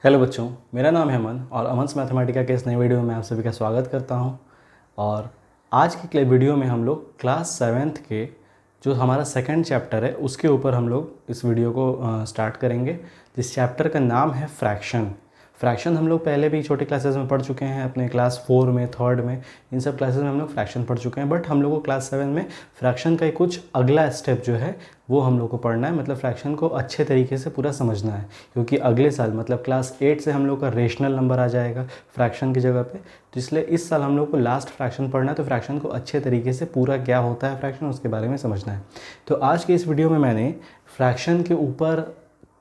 Hello बच्चों, मेरा नाम है अमन और अमन्स मैथमेटिका के इस नए वीडियो में आप सभी का स्वागत करता हूं। और आज की वीडियो में हम लोग क्लास 7th के जो हमारा सेकंड चैप्टर है उसके ऊपर हम लोग इस वीडियो को स्टार्ट करेंगे, जिस चैप्टर का नाम है फ्रैक्शन। फ्रैक्शन हम लोग पहले भी छोटे क्लासेस में पढ़ चुके हैं, अपने क्लास 4 में, 3rd में, इन सब क्लासेस में हम लोग फ्रैक्शन पढ़ चुके हैं। बट हम लोग को क्लास 7 में फ्रैक्शन का कुछ अगला स्टेप जो है वो हम लोग को पढ़ना है, मतलब फ्रैक्शन को अच्छे तरीके से पूरा समझना है, क्योंकि अगले साल मतलब क्लास 8 से हम लोग का रेशनल नंबर आ जाएगा फ्रैक्शन की जगह पे। तो इसलिए इस साल हम लोग को लास्ट फ्रैक्शन पढ़ना है, तो फ्रैक्शन को अच्छे तरीके से पूरा क्या होता है फ्रैक्शन उसके बारे में समझना है। तो आज के इस वीडियो में मैंने फ्रैक्शन के ऊपर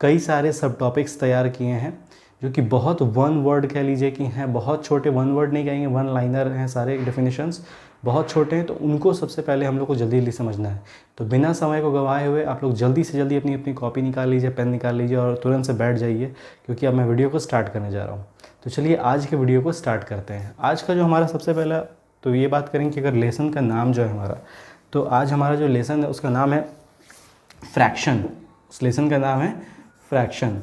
कई सारे सब टॉपिक्स तैयार किए हैं, जो कि बहुत वन वर्ड कह लीजिए कि हैं, बहुत छोटे, वन वर्ड नहीं कहेंगे, वन लाइनर हैं, सारे डेफिनेशंस बहुत छोटे हैं। तो उनको सबसे पहले हम लोग को जल्दी जल्दी समझना है। तो बिना समय को गंवाए हुए आप लोग जल्दी से जल्दी अपनी अपनी कॉपी निकाल लीजिए, पेन निकाल लीजिए और तुरंत से बैठ जाइए, क्योंकि अब मैं वीडियो को स्टार्ट करने जा रहा हूँ। तो चलिए आज के वीडियो को स्टार्ट करते हैं। आज का जो हमारा सबसे पहला तो ये बात करेंगे कि अगर लेसन का नाम जो है हमारा, तो आज हमारा जो लेसन है उसका नाम है फ्रैक्शन। उस लेसन का नाम है फ्रैक्शन।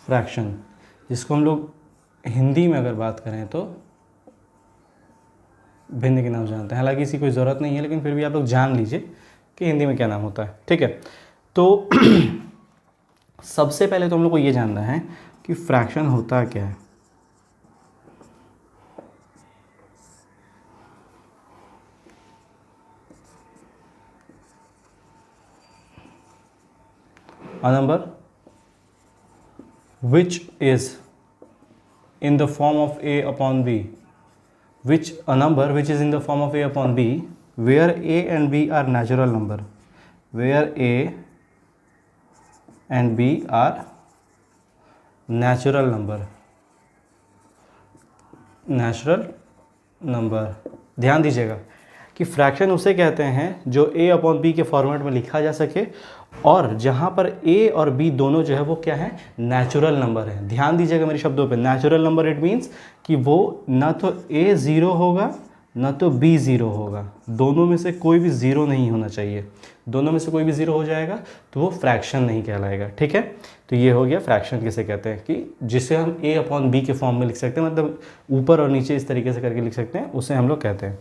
फ्रैक्शन जिसको हम लोग हिंदी में अगर बात करें तो भिन्न के नाम से जानते हैं। हालांकि इसकी कोई ज़रूरत नहीं है, लेकिन फिर भी आप लोग जान लीजिए कि हिंदी में क्या नाम होता है, ठीक है। तो सबसे पहले तो हम लोग को ये जानना है कि फ्रैक्शन होता क्या है। A number which is in the form of a upon b, a number which is in the form of a upon b, where a and b are natural number, where a and b are natural number, natural number. ध्यान दीजिएगा कि fraction उसे कहते हैं जो a upon B के format में लिखा जा सके, और जहाँ पर a और b दोनों जो है वो क्या है, नेचुरल नंबर है। ध्यान दीजिएगा मेरे शब्दों पे, नेचुरल नंबर इट मीन्स कि वो ना तो a 0 होगा ना तो b 0 होगा, दोनों में से कोई भी 0 नहीं होना चाहिए। दोनों में से कोई भी 0 हो जाएगा तो वो फ्रैक्शन नहीं कहलाएगा, ठीक है। तो ये हो गया फ्रैक्शन किसे कहते हैं, कि जिसे हम a अपॉन बी के फॉर्म में लिख सकते हैं, मतलब ऊपर और नीचे इस तरीके से करके लिख सकते हैं, उसे हम लोग कहते हैं।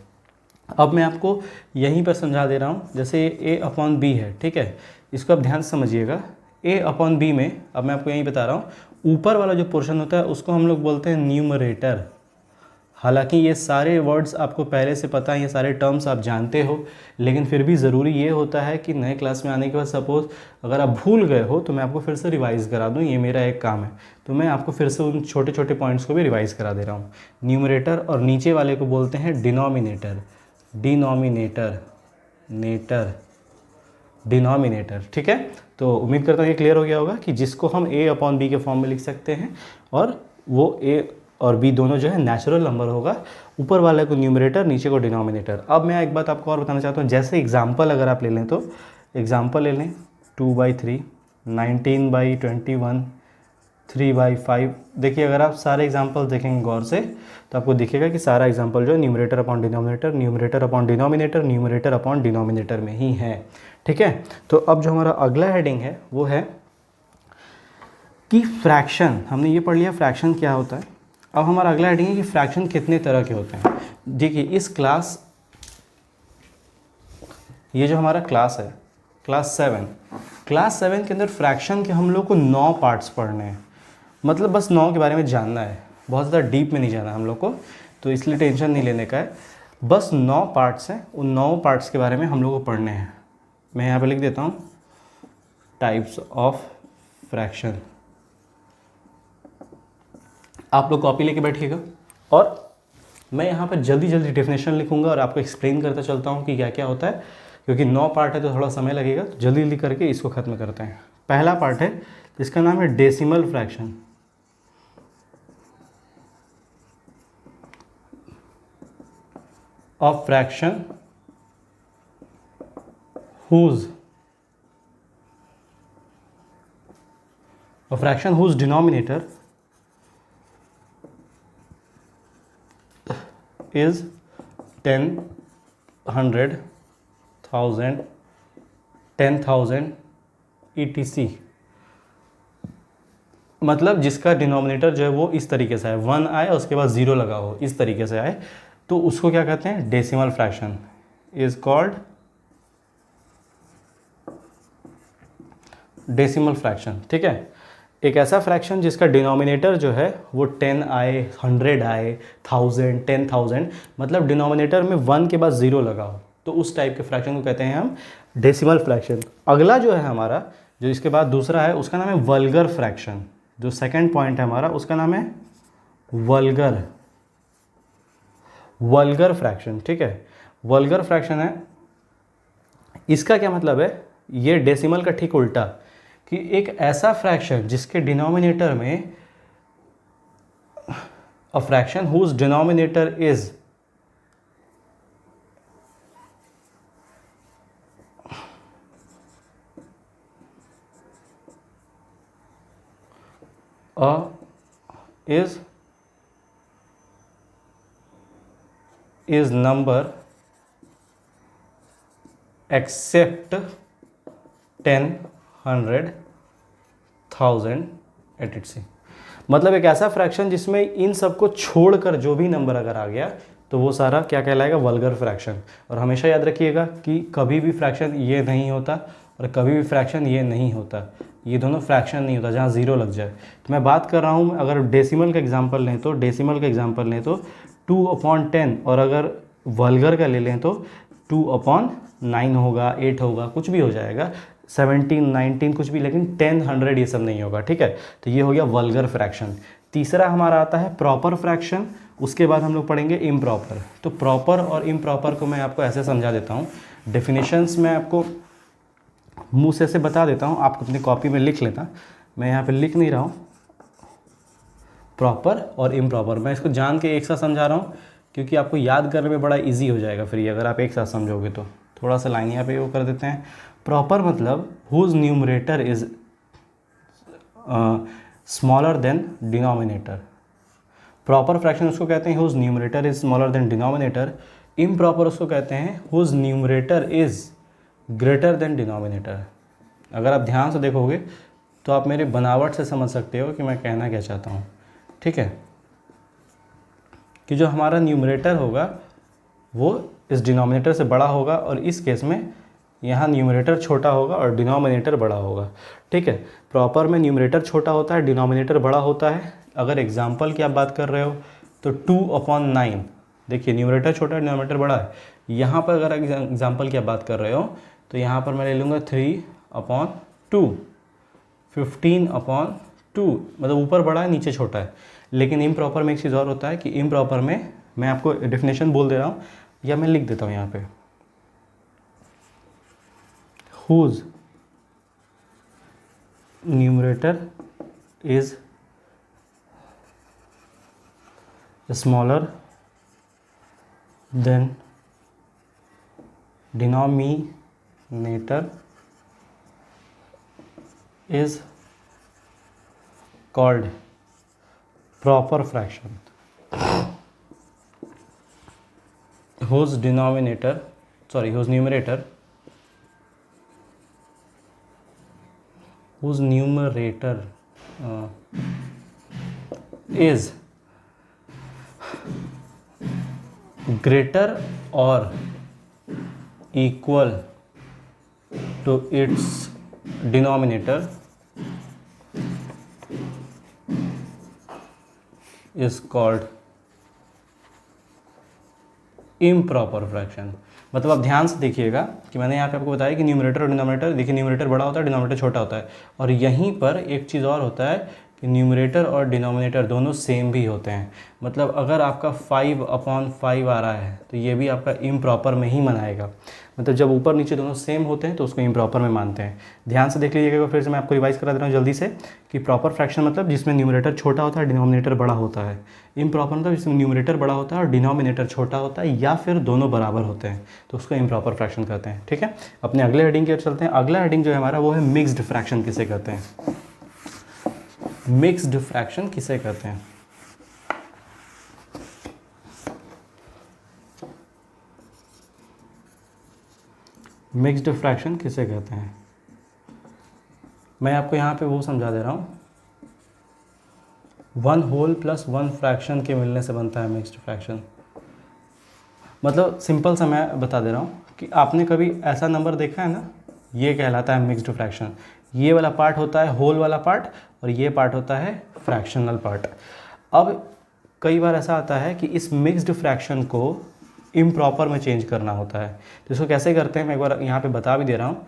अब मैं आपको यहीं पर समझा दे रहा हूँ। जैसे a अपॉन बी है, ठीक है, इसको आप ध्यान से समझिएगा। a अपॉन बी में अब मैं आपको यहीं बता रहा हूँ, ऊपर वाला जो पोर्शन होता है उसको हम लोग बोलते हैं न्यूमरेटर। हालांकि ये सारे वर्ड्स आपको पहले से पता है, ये सारे टर्म्स आप जानते हो, लेकिन फिर भी ज़रूरी ये होता है कि नए क्लास में आने के बाद सपोज़ अगर आप भूल गए हो तो मैं आपको फिर से रिवाइज़ करा दूँ, ये मेरा एक काम है। तो मैं आपको फिर से उन छोटे छोटे पॉइंट्स को भी रिवाइज़ करा दे रहा हूँ। न्यूमरेटर और नीचे वाले को बोलते हैं डिनोमिनेटर। डिनोमिनेटर, नेटर, डिनोमिनेटर, ठीक है। तो उम्मीद करता हूँ ये क्लियर हो गया होगा कि जिसको हम a अपॉन बी के फॉर्म में लिख सकते हैं, और वो a और b दोनों जो है नेचुरल नंबर होगा। ऊपर वाले को न्यूमरेटर, नीचे को डिनोमिनेटर। अब मैं एक बात आपको और बताना चाहता हूँ, जैसे एग्जाम्पल अगर आप ले लें तो एग्जाम्पल ले लें 2/3, 19/21, 3/5। देखिए अगर आप सारे एग्जाम्पल देखेंगे गौर से तो आपको दिखेगा कि सारा एग्जाम्पल जो है numerator upon denominator, numerator upon denominator, numerator upon denominator में ही है, ठीक है। तो अब जो हमारा अगला हेडिंग है वो है कि फ्रैक्शन। हमने ये पढ़ लिया फ्रैक्शन क्या होता है। अब हमारा अगला हेडिंग है कि फ्रैक्शन कितने तरह के होते हैं। देखिए इस क्लास, ये जो हमारा क्लास है क्लास 7, क्लास 7 के अंदर फ्रैक्शन के हम लोग को 9 पार्ट्स पढ़ने हैं। मतलब बस 9 के बारे में जानना है, बहुत ज़्यादा डीप में नहीं जाना हम लोग को, तो इसलिए टेंशन नहीं लेने का है। बस 9 पार्ट्स हैं, उन 9 पार्ट्स के बारे में हम लोग को पढ़ने हैं। मैं यहाँ पे लिख देता हूँ टाइप्स ऑफ फ्रैक्शन। आप लोग कॉपी लेके बैठिएगा और मैं यहाँ पर जल्दी जल्दी डेफिनेशन लिखूँगा और आपको एक्सप्लेन करता चलता हूँ कि क्या क्या होता है, क्योंकि 9 पार्ट है तो थोड़ा समय लगेगा। तो जल्दी जल्दी करके इसको ख़त्म करते हैं। पहला पार्ट है जिसका नाम है decimal fraction. Of fraction whose denominator is 10, 100, 1000, 10,000 etc. मतलब जिसका डिनोमिनेटर जो है वो इस तरीके से आए, 1 आए और उसके बाद 0 लगा हो, इस तरीके से आए, तो उसको क्या कहते हैं, decimal fraction is called decimal fraction. ठीक है, एक ऐसा फ्रैक्शन जिसका डिनोमिनेटर जो है वो 10 आए, 100 आए, 1000, 10,000, मतलब डिनोमिनेटर में 1 के बाद 0 लगा हो, तो उस टाइप के फ्रैक्शन को कहते हैं हम डेसिमल फ्रैक्शन। अगला जो है हमारा, जो इसके बाद दूसरा है, उसका नाम है वल्गर फ्रैक्शन। जो सेकंड पॉइंट है हमारा, उसका नाम है वल्गर फ्रैक्शन। ठीक है, वल्गर फ्रैक्शन है, इसका क्या मतलब है, ये डेसिमल का ठीक उल्टा, कि एक ऐसा फ्रैक्शन जिसके डिनोमिनेटर में, a fraction whose denominator is is number except 10, 100, 1000 etc। मतलब एक ऐसा फ्रैक्शन जिसमें इन सबको छोड़कर जो भी नंबर अगर आ गया तो वो सारा क्या कहलाएगा, वल्गर फ्रैक्शन। और हमेशा याद रखिएगा कि कभी भी फ्रैक्शन ये नहीं होता और कभी भी फ्रैक्शन ये नहीं होता, ये दोनों फ्रैक्शन नहीं होता जहाँ 0 लग जाए। तो मैं बात कर रहा हूँ, अगर डेसिमल का एग्जांपल लें तो 2/10, और अगर वल्गर का ले लें तो 2/9 होगा, 8 होगा, कुछ भी हो जाएगा, 17, 19 कुछ भी, लेकिन 10, 100 ये सब नहीं होगा। ठीक है, तो ये हो गया वल्गर फ्रैक्शन। तीसरा हमारा आता है प्रॉपर फ्रैक्शन, उसके बाद हम लोग पढ़ेंगे इम्प्रॉपर। तो प्रॉपर और इम्प्रॉपर को मैं आपको ऐसे समझा देता हूँ, डेफिनेशंस मैं आपको मुंह से ऐसे बता देता हूँ, आप अपनी कॉपी में लिख लेना, मैं यहाँ पे लिख नहीं रहा हूँ। प्रॉपर और इम्प्रॉपर मैं इसको जान के एक साथ समझा रहा हूँ, क्योंकि आपको याद करने में बड़ा इजी हो जाएगा फिर अगर आप एक साथ समझोगे तो। थोड़ा सा लाइन यहाँ पे वो कर देते हैं। प्रॉपर मतलब whose numerator is smaller than denominator. Proper fraction उसको कहते हैं whose numerator is smaller than denominator. Improper उसको कहते हैं whose numerator is greater than denominator. अगर आप ध्यान से देखोगे तो आप मेरी बनावट से समझ सकते हो कि मैं कहना क्या चाहता हूँ। ठीक है, कि जो हमारा न्यूमरेटर होगा वो इस डिनोमिनेटर से बड़ा होगा, और इस केस में यहाँ न्यूमरेटर छोटा होगा और डिनोमिनेटर बड़ा होगा। ठीक है, प्रॉपर में न्यूमरेटर छोटा होता है, डिनोमिनेटर बड़ा होता है। अगर एग्जाम्पल की आप बात कर रहे हो तो 2/9, देखिए न्यूमरेटर छोटा है, डिनोमिनेटर बड़ा है। यहाँ पर अगर एग्जाम्पल की आप बात कर रहे हो तो यहाँ पर मैं ले लूँगा 3/2, 15/2, मतलब ऊपर बड़ा है नीचे छोटा है। लेकिन इम्प्रॉपर में एक चीज़ और होता है कि इम्प्रॉपर में, मैं आपको डेफिनेशन बोल दे रहा हूँ या मैं लिख देता हूँ यहाँ पे, whose numerator is smaller than denominator is called proper fraction, whose numerator is greater or equal to its denominator is called improper fraction. मतलब आप ध्यान से देखिएगा कि मैंने यहाँ पे आपको बताया कि न्यूमरेटर और डिनोमिनेटर, देखिए न्यूमरेटर बड़ा होता है, डिनोमिनेटर छोटा होता है। और यहीं पर एक चीज़ और होता है कि न्यूमरेटर और डिनोमिनेटर दोनों सेम भी होते हैं। मतलब अगर आपका 5/5 आ रहा है तो ये भी आपका इम्प्रॉपर में ही मनाएगा। मतलब जब ऊपर नीचे दोनों सेम होते हैं तो उसको इम्प्रॉपर में मानते हैं। ध्यान से देख लीजिएगा, फिर से मैं आपको रिवाइज करा दे रहा हूँ जल्दी से, कि प्रॉपर फ्रैक्शन मतलब जिसमें न्यूमरेटर छोटा होता है, डिनोमिनेटर बड़ा होता है। इम्प्रॉपर मतलब जिसमें न्यूमरेटर बड़ा होता है और डिनोमिनेटर छोटा होता है, या फिर दोनों बराबर होते हैं, तो उसको इम्प्रॉपर फ्रैक्शन कहते हैं। ठीक है, अपने अगले हेडिंग की ओर चलते हैं। अगला हेडिंग जो है हमारा वो है मिक्स्ड फ्रैक्शन किसे कहते हैं। मिक्स्ड फ्रैक्शन किसे कहते हैं? मिक्स्ड फ्रैक्शन किसे कहते हैं? मैं आपको यहाँ पे वो समझा दे रहा हूँ one whole plus one fraction के मिलने से बनता है मिक्स्ड फ्रैक्शन। मतलब सिंपल सा मैं बता दे रहा हूँ कि आपने कभी ऐसा नंबर देखा है ना, ये कहलाता है मिक्स्ड फ्रैक्शन। ये वाला पार्ट होता है होल वाला पार्ट और ये पार्ट होता है फ्रैक्शनल पार्ट। अब कई बार ऐसा आता है कि इस मिक्स्ड फ्रैक्शन को इम्प्रॉपर में चेंज करना होता है। तो इसको कैसे करते हैं मैं एक बार यहाँ पे बता भी दे रहा हूँ।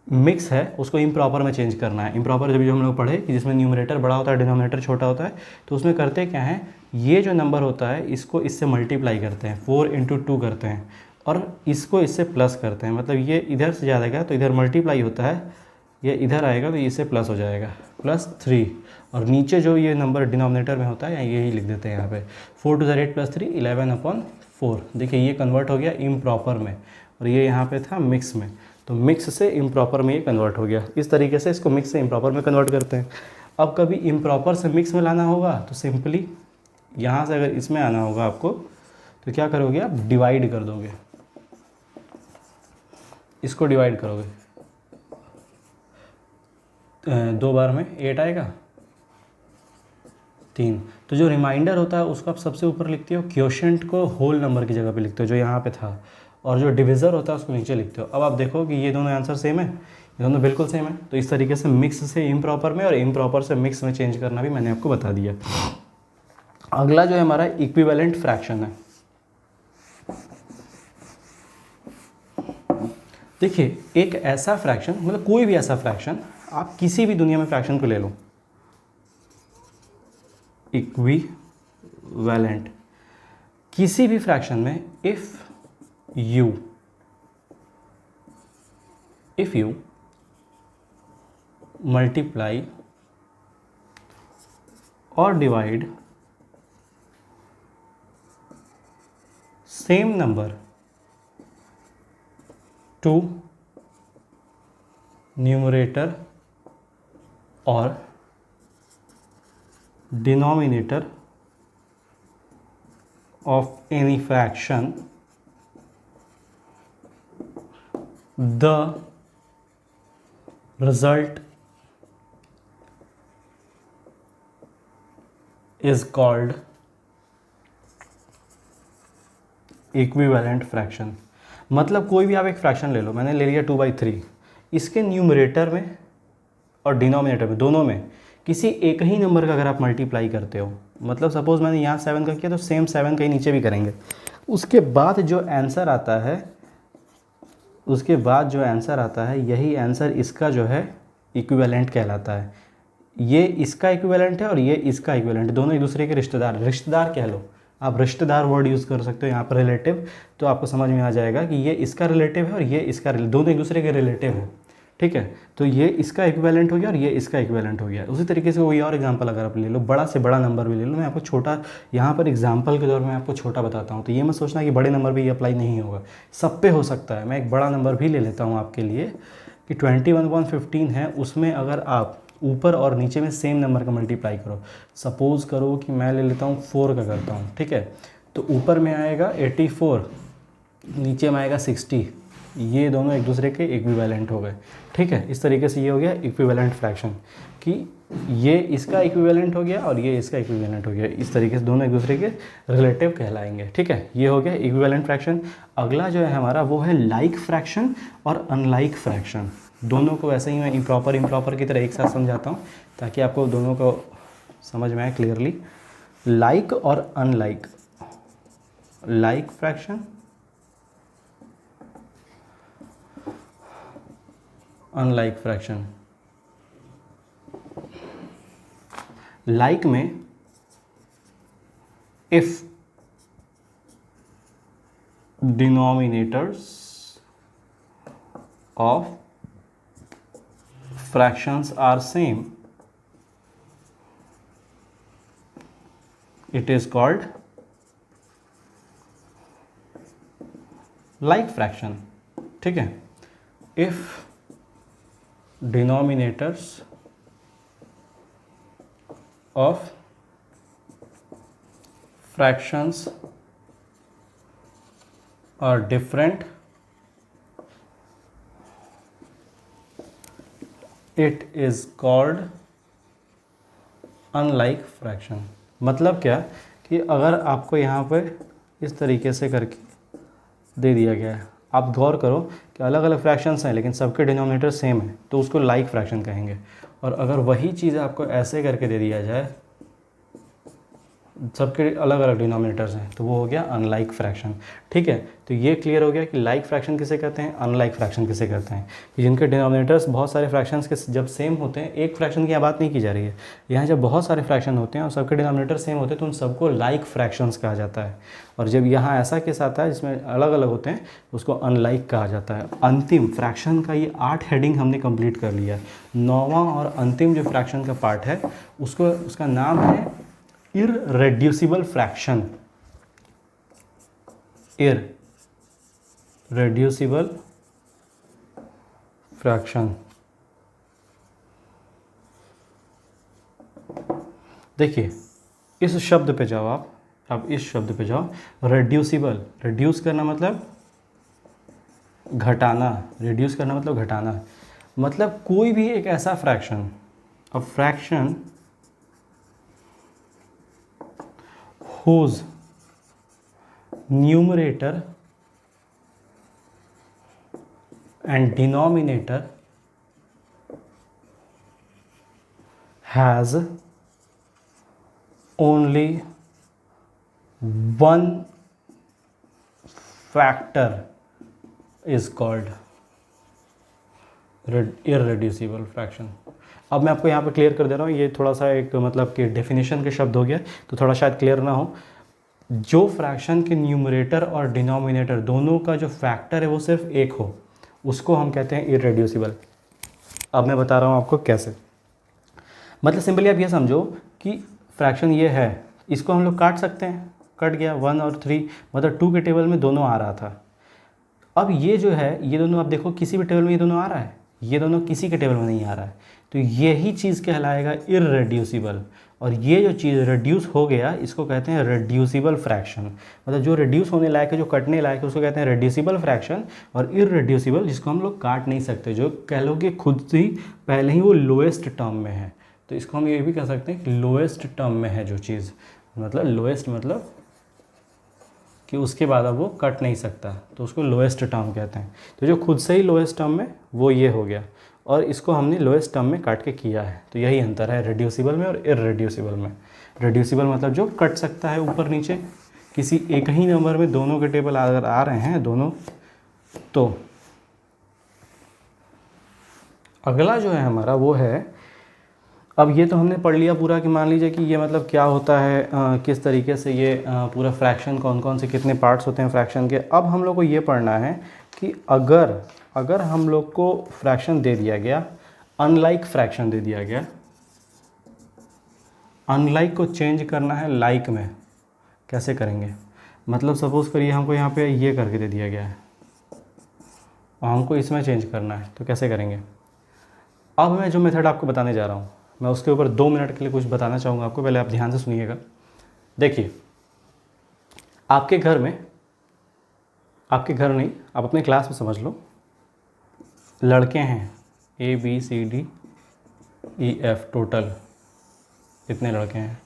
मिक्स है उसको इम्प्रॉपर में चेंज करना है। इम्प्रॉपर जब हम लोग पढ़े कि जिसमें न्यूमरेटर बड़ा होता है डिनोमिनेटर छोटा होता है, तो उसमें करते क्या है, ये जो नंबर होता है इसको इससे मल्टीप्लाई करते हैं, 4 इंटू 2 करते हैं और इसको इससे प्लस करते हैं। मतलब ये इधर से जाएगा तो इधर मल्टीप्लाई होता है, ये इधर आएगा तो इससे प्लस हो जाएगा +3। और नीचे जो ये नंबर डिनोमिनेटर में होता है यही लिख देते हैं यहाँ पे 4 टू द 8 + 3 11/4। देखिए ये कन्वर्ट हो गया इम्प्रॉपर में और ये यहाँ पे था मिक्स में, तो मिक्स से इम्प्रॉपर में ये कन्वर्ट हो गया। इस तरीके से इसको मिक्स से इम्प्रॉपर में कन्वर्ट करते हैं। अब कभी इम्प्रॉपर से मिक्स में लाना होगा तो सिंपली यहाँ से अगर इसमें आना होगा आपको तो क्या करोगे आप, डिवाइड कर दोगे, इसको डिवाइड करोगे 2 बार में 8 आएगा 3। तो जो रिमाइंडर होता है उसको आप सबसे ऊपर लिखते हो, क्वोशेंट को होल नंबर की जगह पे लिखते हो जो यहाँ पे था, और जो डिविज़र होता है उसको नीचे लिखते हो। अब आप देखो कि ये दोनों आंसर सेम है, ये दोनों बिल्कुल सेम है। तो इस तरीके से मिक्स से इम्प्रॉपर में और इम्प्रॉपर से मिक्स में चेंज करना भी मैंने आपको बता दिया। अगला जो है हमारा इक्विवेलेंट फ्रैक्शन है। देखिए एक ऐसा फ्रैक्शन, मतलब कोई भी ऐसा फ्रैक्शन, आप किसी भी दुनिया में फ्रैक्शन को ले लो, इक्विवेलेंट किसी भी फ्रैक्शन में if you multiply or divide same number to numerator or denominator of any fraction, the result is called equivalent fraction. मतलब कोई भी आप एक फ्रैक्शन ले लो, मैंने ले लिया 2/3, इसके न्यूमरेटर में और डिनोमिनेटर में दोनों में किसी एक ही नंबर का अगर आप मल्टीप्लाई करते हो, मतलब सपोज़ मैंने यहाँ 7 का किया तो सेम 7 कहीं नीचे भी करेंगे, उसके बाद जो आंसर आता है यही आंसर इसका जो है इक्विवेलेंट कहलाता है। ये इसका इक्विवेलेंट है और ये इसका इक्विवेलेंट, दोनों एक दूसरे के रिश्तेदार कह लो, आप रिश्तेदार वर्ड यूज़ कर सकते हो यहाँ पर रिलेटिव, तो आपको समझ में आ जाएगा कि ये इसका रिलेटिव है और ये इसका, दोनों एक दूसरे के रिलेटिव हैं, ठीक है। तो ये इसका इक्विवेलेंट हो गया और ये इसका इक्विवेलेंट हो गया। उसी तरीके से कोई और एग्जांपल अगर आप ले लो, बड़ा से बड़ा नंबर भी ले लो, मैं आपको छोटा यहाँ पर एग्जांपल के दौर में आपको छोटा बताता हूँ, तो ये मत सोचना कि बड़े नंबर भी ये अप्लाई नहीं होगा, सब पे हो सकता है। मैं एक बड़ा नंबर भी ले लेता हूँ आपके लिए कि 21/15 है, उसमें अगर आप ऊपर और नीचे में सेम नंबर का मल्टीप्लाई करो, सपोज़ करो कि मैं ले लेता हूँ 4 का करता हूँ, ठीक है, तो ऊपर में आएगा 84, नीचे में आएगा 60, ये दोनों एक दूसरे के इक्विवेलेंट हो गए, ठीक है। इस तरीके से ये हो गया इक्विवेलेंट फ्रैक्शन कि ये इसका इक्विवेलेंट हो गया और ये इसका इक्विवेलेंट हो गया, इस तरीके से दोनों एक दूसरे के रिलेटिव कहलाएंगे, ठीक है। ये हो गया इक्विवेलेंट फ्रैक्शन। अगला जो है हमारा वो है लाइक फ्रैक्शन और अनलाइक फ्रैक्शन। दोनों को वैसे ही मैं इम्प्रॉपर की तरह एक साथ समझाता हूँ ताकि आपको दोनों को समझ में आए क्लियरली। लाइक और unlike, like fraction, unlike fraction. Like में if denominators of fractions are same, it is called like fraction, ठीक है। if denominators of fractions are different, it is called unlike fraction मतलब क्या कि अगर आपको यहाँ पे इस तरीके से करके दे दिया गया है, आप गौर करो कि अलग अलग फ्रैक्शंस हैं लेकिन सबके डिनोमिनेटर सेम है, तो उसको लाइक फ्रैक्शन कहेंगे। और अगर वही चीज़ आपको ऐसे करके दे दिया जाए, सबके अलग अलग डिनोमिनेटर्स हैं, तो वो हो गया अनलाइक फ्रैक्शन। ठीक है, तो ये क्लियर हो गया कि लाइक फ्रैक्शन किसे कहते हैं, अनलाइक फ्रैक्शन किसे कहते हैं। कि जिनके डिनोमिनेटर्स बहुत सारे फ्रैक्शंस के जब सेम होते हैं, एक फ्रैक्शन की यहाँ बात नहीं की जा रही है, यहाँ जब बहुत सारे फ्रैक्शन होते हैं और सबके डिनोमिनेटर सेम होते हैं तो उन सबको लाइक फ्रैक्शंस कहा जाता है। और जब यहाँ ऐसा केस आता है जिसमें अलग अलग होते हैं, उसको अनलाइक कहा जाता है। अंतिम फ्रैक्शन का ये 8 हेडिंग हमने कंप्लीट कर लिया। 9वां और अंतिम जो फ्रैक्शन का पार्ट है उसका नाम है इररेड्यूसिबल फ्रैक्शन। इररेड्यूसिबल फ्रैक्शन। देखिए इस शब्द पे जाओ आप, अब इस शब्द पे जाओ, रेड्यूसिबल, रिड्यूस करना मतलब घटाना, रिड्यूस करना मतलब घटाना, मतलब कोई भी एक ऐसा fraction, a fraction whose numerator and denominator has only one factor is called irreducible fraction। अब मैं आपको यहाँ पे क्लियर कर दे रहा हूँ, ये थोड़ा सा एक मतलब कि डेफिनेशन के शब्द हो गया तो थोड़ा शायद क्लियर ना हो। जो फ्रैक्शन के न्यूमरेटर और डिनोमिनेटर दोनों का जो फैक्टर है वो सिर्फ एक हो, उसको हम कहते हैं इररेड्यूसिबल। अब मैं बता रहा हूँ आपको कैसे। मतलब सिंपली आप ये समझो कि फ्रैक्शन ये है, इसको हम लोग काट सकते हैं, कट गया 1 और 3, मतलब 2 के टेबल में दोनों आ रहा था। अब ये जो है, ये दोनों आप देखो किसी भी टेबल में ये दोनों आ रहा है, ये दोनों किसी के टेबल में नहीं आ रहा है, तो यही चीज़ कहलाएगा इररेड्यूसिबल। और ये जो चीज़ रिड्यूस हो गया इसको कहते हैं रिड्यूसिबल फ्रैक्शन। मतलब जो रिड्यूस होने लायक है, जो कटने लायक है, उसको कहते हैं रिड्यूसिबल फ्रैक्शन। और इररेड्यूसिबल जिसको हम लोग काट नहीं सकते, जो कह लो कि खुद से ही पहले ही वो लोएस्ट टर्म में है, तो इसको हम ये भी कह सकते हैं कि लोएस्ट टर्म में है जो चीज़, मतलब लोएस्ट मतलब कि उसके बाद अब वो कट नहीं सकता, तो उसको लोएस्ट टर्म कहते हैं। तो जो खुद से ही लोएस्ट टर्म में वो ये हो गया, और इसको हमने लोएस्ट टर्म में काट के किया है। तो यही अंतर है रिड्यूसिबल में और इररेड्यूसिबल में। रिड्यूसिबल मतलब जो कट सकता है ऊपर नीचे, किसी एक ही नंबर में दोनों के टेबल अगर आ रहे हैं दोनों, तो अगला जो है हमारा वो है, अब ये तो हमने पढ़ लिया पूरा कि मान लीजिए कि ये मतलब क्या होता है, किस तरीके से ये पूरा फ्रैक्शन, कौन कौन से कितने पार्ट्स होते हैं फ्रैक्शन के। अब हम लोग को ये पढ़ना है कि अगर हम लोग को फ्रैक्शन दे दिया गया, अनलाइक फ्रैक्शन दे दिया गया, अनलाइक को चेंज करना है लाइक में, कैसे करेंगे। मतलब सपोज़ करिए हमको यहाँ पे ये करके दे दिया गया है और हमको इसमें चेंज करना है, तो कैसे करेंगे। अब मैं जो मेथड आपको बताने जा रहा हूँ, मैं उसके ऊपर 2 मिनट के लिए कुछ बताना चाहूँगा आपको, पहले आप ध्यान से सुनिएगा। देखिए आपके घर में, आपके घर नहीं, आप अपने क्लास में समझ लो, लड़के हैं ABCDEF, टोटल इतने लड़के हैं।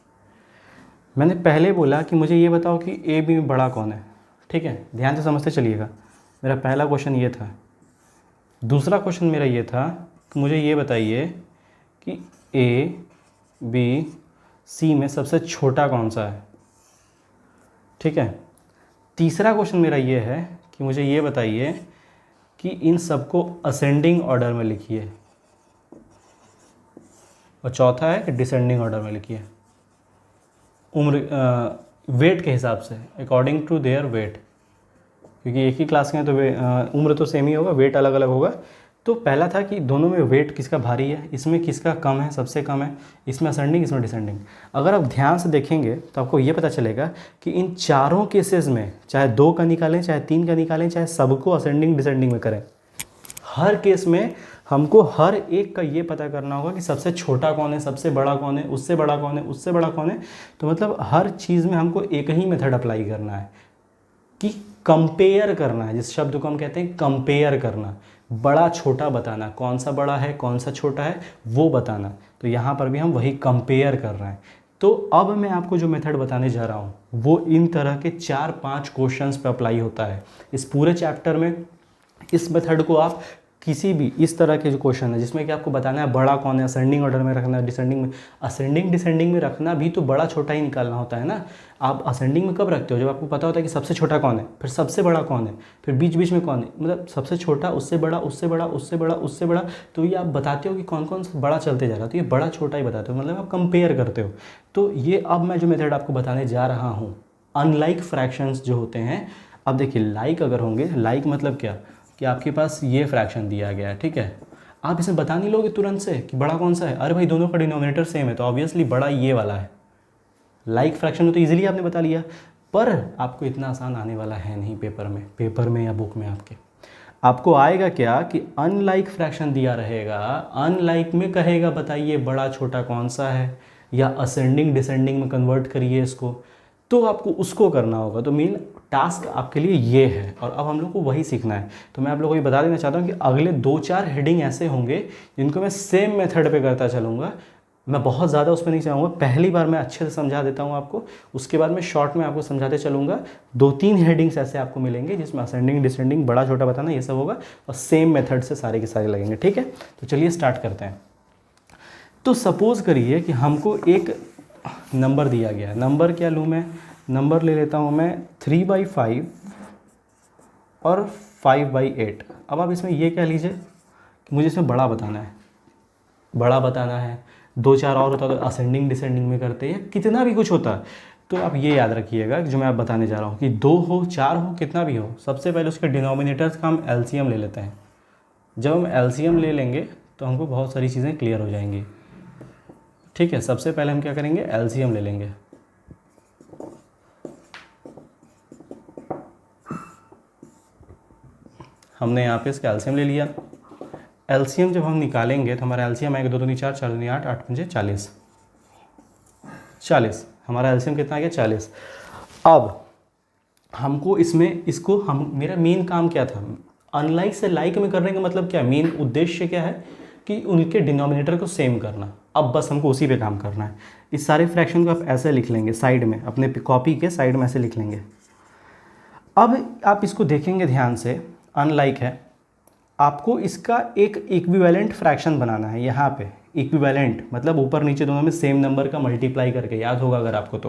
मैंने पहले बोला कि मुझे ये बताओ कि AB में बड़ा कौन है। ठीक है, ध्यान से समझते चलिएगा। मेरा पहला क्वेश्चन ये था। दूसरा क्वेश्चन मेरा ये था कि मुझे ये बताइए कि ABC में सबसे छोटा कौन सा है। ठीक है, तीसरा क्वेश्चन मेरा ये है कि मुझे ये बताइए कि इन सबको असेंडिंग ऑर्डर में लिखिए, और चौथा है कि डिसेंडिंग ऑर्डर में लिखिए, उम्र वेट के हिसाब से, अकॉर्डिंग टू देयर वेट, क्योंकि एक ही क्लास के हैं तो उम्र तो सेम ही होगा, वेट अलग अलग होगा। तो पहला था कि दोनों में वेट किसका भारी है, इसमें किसका कम है, सबसे कम है, इसमें असेंडिंग, इसमें डिसेंडिंग। अगर आप ध्यान से देखेंगे तो आपको ये पता चलेगा कि इन चारों केसेस में, चाहे 2 का निकालें, चाहे 3 का निकालें, चाहे सबको असेंडिंग डिसेंडिंग में करें, हर केस में हमको हर एक का ये पता करना होगा कि सबसे छोटा कौन है, सबसे बड़ा कौन है, उससे बड़ा कौन है, उससे बड़ा कौन है। तो मतलब हर चीज़ में हमको एक ही मेथड अप्लाई करना है कि कंपेयर करना है, जिस शब्द को हम कहते हैं कंपेयर करना। बड़ा छोटा बताना, कौन सा बड़ा है कौन सा छोटा है वो बताना। तो यहाँ पर भी हम वही कंपेयर कर रहे हैं। तो अब मैं आपको जो मेथड बताने जा रहा हूँ वो इन तरह के 4-5 क्वेश्चंस पे अप्लाई होता है इस पूरे चैप्टर में। इस मेथड को आप किसी भी इस तरह के जो क्वेश्चन है जिसमें कि आपको बताना है बड़ा कौन है, असेंडिंग ऑर्डर में रखना है, डिसेंडिंग में, असेंडिंग डिसेंडिंग में रखना भी तो बड़ा छोटा ही निकालना होता है ना। आप असेंडिंग में कब रखते हो, जब आपको पता होता है कि सबसे छोटा कौन है, फिर सबसे बड़ा कौन है, फिर बीच बीच में कौन है, मतलब सबसे छोटा, उससे बड़ा, उससे बड़ा, उससे बड़ा, उससे बड़ा। तो ये आप बताते हो कि कौन कौन सा बड़ा चलते जा रहा है, तो ये बड़ा छोटा ही बताते हो, मतलब आप कंपेयर करते हो। तो ये अब मैं जो मेथड आपको बताने जा रहा हूँ, अनलाइक फ्रैक्शंस जो होते हैं। अब देखिए लाइक अगर होंगे, लाइक मतलब क्या कि आपके पास ये फ्रैक्शन दिया गया है, ठीक है, आप इसे बता नहीं लोगे तुरंत से कि बड़ा कौन सा है। अरे भाई दोनों का डिनोमिनेटर सेम है तो ऑब्वियसली बड़ा ये वाला है। लाइक फ्रैक्शन में तो इजीली आपने बता लिया, पर आपको इतना आसान आने वाला है नहीं पेपर में या बुक में आपके। आपको आएगा क्या कि अनलाइक फ्रैक्शन दिया रहेगा, अनलाइक में कहेगा बताइए बड़ा छोटा कौन सा है, या असेंडिंग डिसेंडिंग में कन्वर्ट करिए इसको, तो आपको उसको करना होगा। तो मेन टास्क आपके लिए ये है और अब हम लोग को वही सीखना है। तो मैं आप लोगों को ये बता देना चाहता हूँ कि अगले 2-4 हेडिंग ऐसे होंगे जिनको मैं सेम मेथड पे करता चलूँगा। मैं बहुत ज़्यादा उस पर नहीं चाहूँगा, पहली बार मैं अच्छे से समझा देता हूँ आपको, उसके बाद मैं शॉर्ट में आपको समझाते चलूँगा। 2-3 हेडिंग्स ऐसे आपको मिलेंगे जिसमें असेंडिंग डिसेंडिंग बड़ा छोटा बताना ये सब होगा और सेम मेथड से सारे के सारे लगेंगे, ठीक है। तो चलिए स्टार्ट करते हैं। तो सपोज़ करिए कि हमको एक नंबर दिया गया है, नंबर क्या लूँ मैं, नंबर ले लेता हूँ मैं 3/5 और 5/8। अब आप इसमें ये कह लीजिए कि मुझे इसमें बड़ा बताना है, बड़ा बताना है। 2-4 और होता तो असेंडिंग डिसेंडिंग में करते या कितना भी कुछ होता। तो आप ये याद रखिएगा जो मैं आप बताने जा रहा हूँ कि 2 हो 4 हो कितना भी हो, सबसे पहले उसके डिनोमिनेटर्स का हम एलसीएम ले लेते हैं। जब हम एलसीएम ले लेंगे तो हमको बहुत सारी चीज़ें क्लियर हो जाएंगी, ठीक है। सबसे पहले हम क्या करेंगे, एलसीएम ले लेंगे। हमने यहाँ पे इसका एलसीएम ले लिया। एलसीएम जब हम निकालेंगे तो हमारा एलसीएम आएगा 2 दूनी 4, 4 दूनी 8, 8 पंजे 40, 40 हमारा एलसीएम कितना आ गया 40। अब हमको इसमें इसको हम मेरा मेन काम क्या था, अनलाइक से लाइक में करने का मतलब क्या, मेन उद्देश्य क्या है कि उनके डिनोमिनेटर को सेम करना। अब बस हमको उसी पे काम करना है। इस सारे फ्रैक्शन को आप ऐसे लिख लेंगे साइड में, अपने कॉपी के साइड में ऐसे लिख लेंगे। अब आप इसको देखेंगे ध्यान से, अनलाइक है, आपको इसका एक इक्विवेलेंट फ्रैक्शन बनाना है। यहाँ पे इक्विवेलेंट मतलब ऊपर नीचे दोनों में सेम नंबर का मल्टीप्लाई करके, याद होगा अगर आपको तो